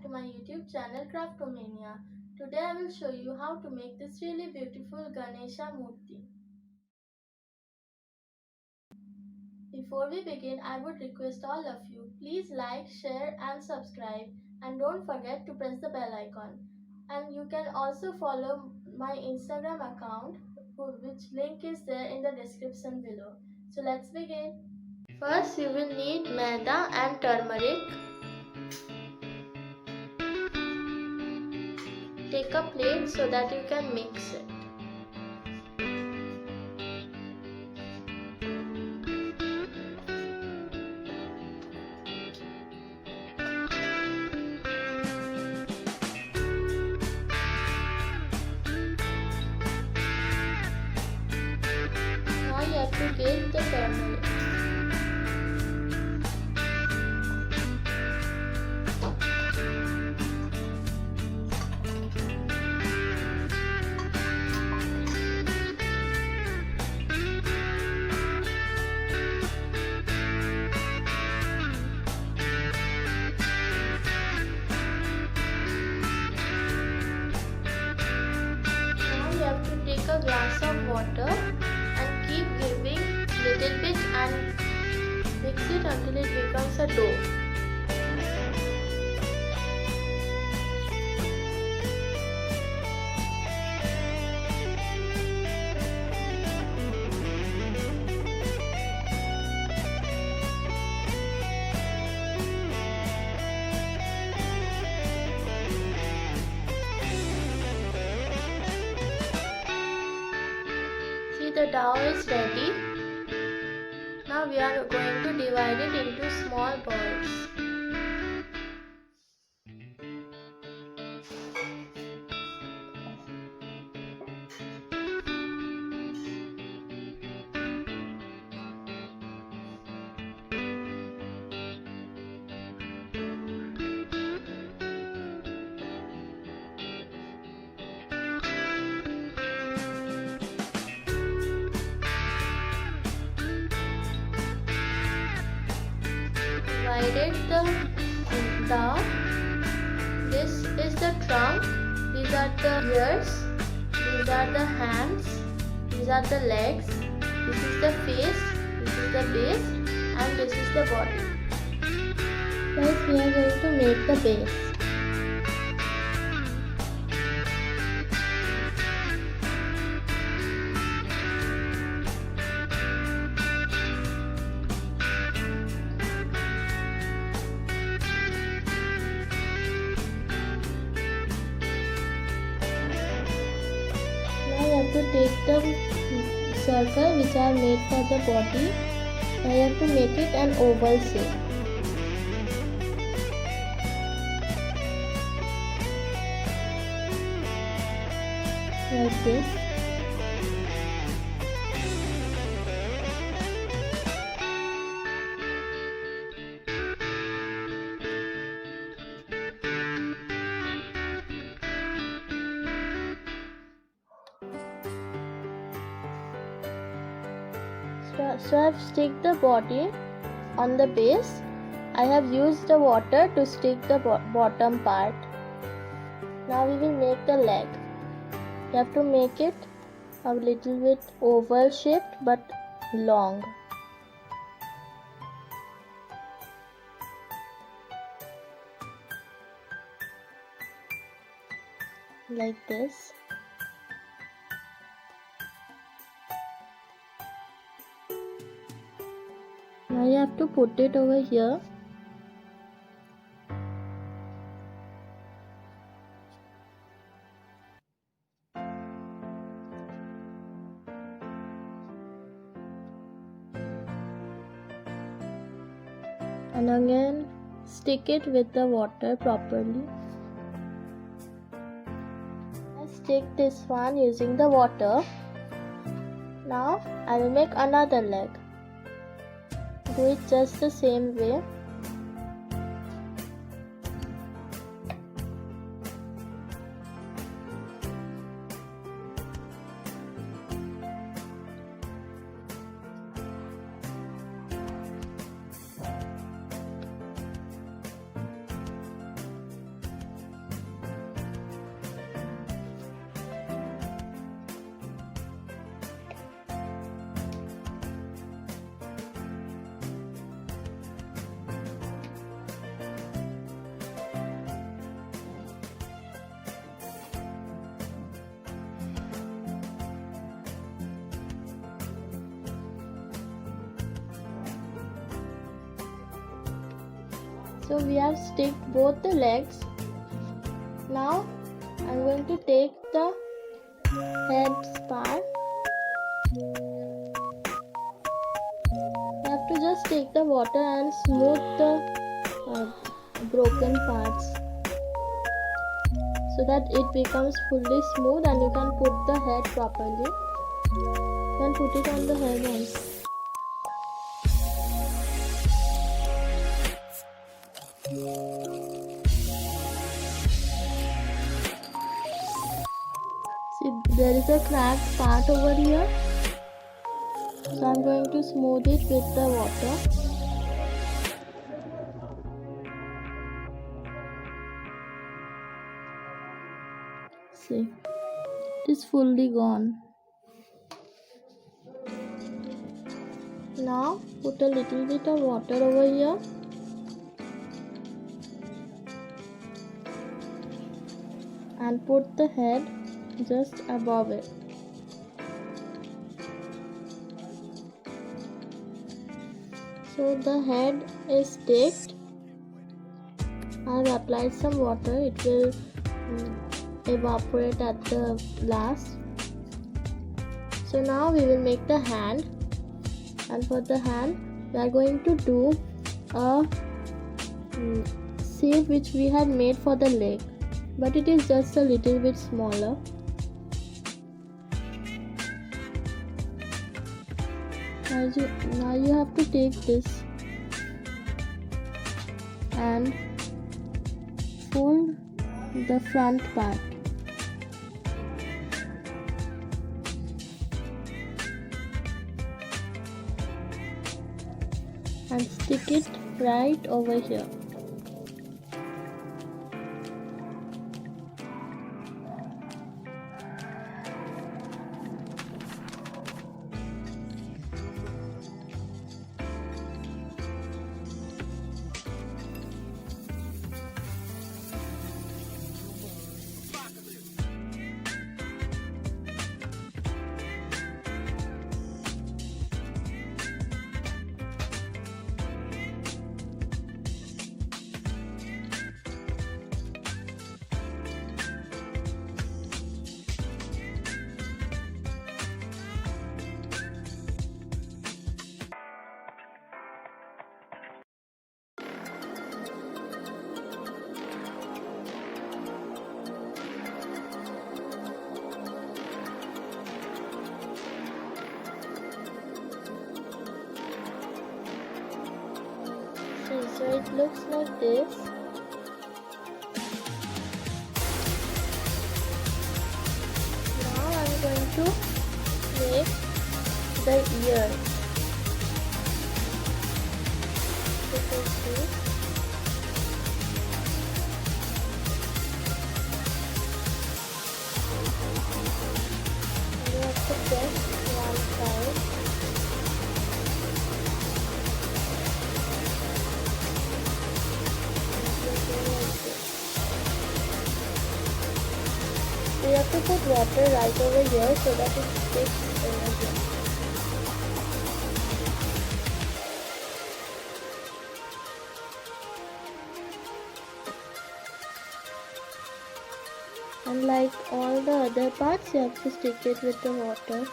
back to my YouTube channel Kraftomania. Today I will show you how to make this really beautiful Ganesha Murti. Before we begin, I would request all of you, please like, share and subscribe, and don't forget to press the bell icon. And you can also follow my Instagram account, which link is there in the description below. So let's begin. First you will need Maida and turmeric. Take a plate so that you can mix it. Now you have to get the turmeric. Take a glass of water and keep giving little bit and mix it until it becomes a dough. The dough is ready. Now we are going to divide it into small balls. Divided the dough. This is the trunk, these are the ears, these are the hands, these are the legs, this is the face, this is the base and this is the body. First we are going to make the base. To take the circle which are made for the body, I have to make it an oval shape. Like this. So I have stick the body on the base. I have used the water to stick the bottom part. Now we will make the leg. You have to make it a little bit oval shaped but long. Like this. Now you have to put it over here. And again stick it with the water properly. I stick this one using the water. Now I will make another leg. Do it just the same way. So we have sticked both the legs. Now I'm going to take the head part. You have to just take the water and smooth the broken parts so that it becomes fully smooth and you can put the head properly. You can put it on the head also. See, there is a cracked part over here. So I'm going to smooth it with the water. See, it is fully gone. Now put a little bit of water over here. And put the head just above it. So the head is staked. I have applied some water. It will evaporate at the last. So now we will make the hand, and for the hand we are going to do a shape which we had made for the leg, but it is just a little bit smaller. Now you have to take this and fold the front part. And stick it right over here. So it looks like this. Now I'm going to make the ears. You can see. You have to press one side. You have to put water right over here so that it sticks over here. And like all the other parts, you have to stick it with the water.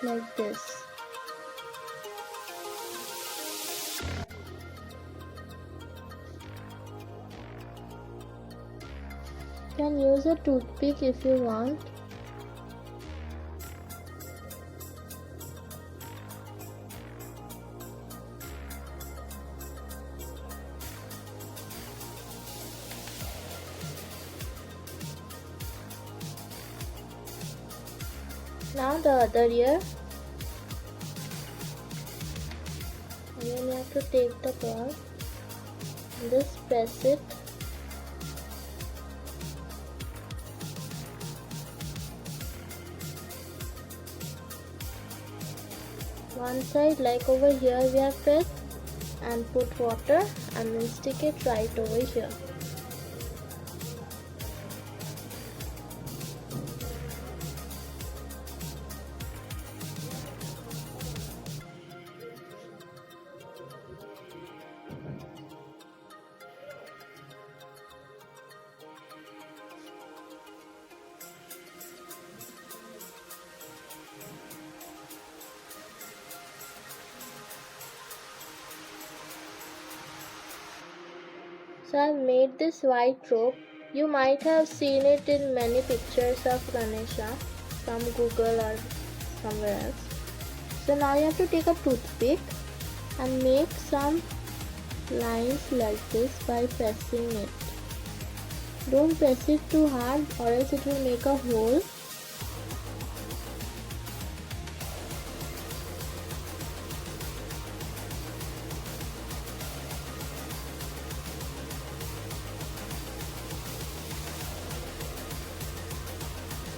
Like this. You can use a toothpick if you want. Now the other ear. Again you have to take the ball and just press it. One side, like over here we have pressed, and put water and then stick it right over here. So I've made this white rope. You might have seen it in many pictures of Ganesha from Google or somewhere else. So now you have to take a toothpick and make some lines like this by pressing it. Don't press it too hard or else it will make a hole.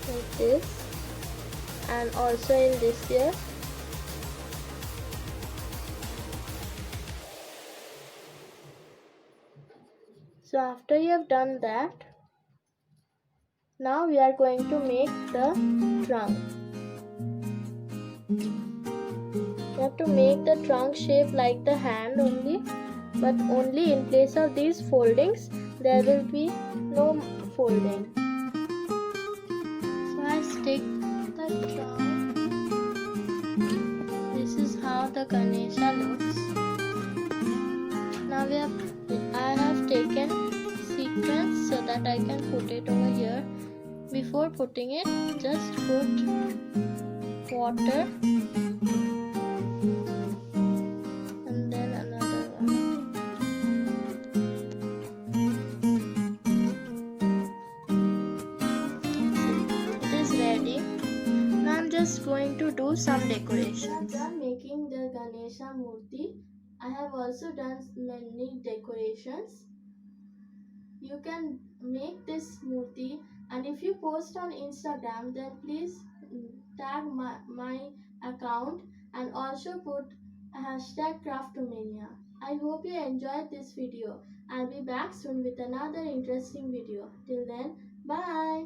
Like this, and also in this ear. So after you have done that, now we are going to make the trunk. You have to make the trunk shape like the hand only, but only in place of these foldings there will be no folding. So I stick the trunk. This is how the Ganesha looks. Now I have taken sequence so that I can put it over here. Before putting it, just put water and then another one. It is ready. Now I'm just going to do some decorations. I'm done making the Ganesha Murti. I have also done many decorations. You can make this murti, and if you post on Instagram, then please tag my account and also put hashtag kraftomania. I hope you enjoyed this video. I'll be back soon with another interesting video. Till then, bye.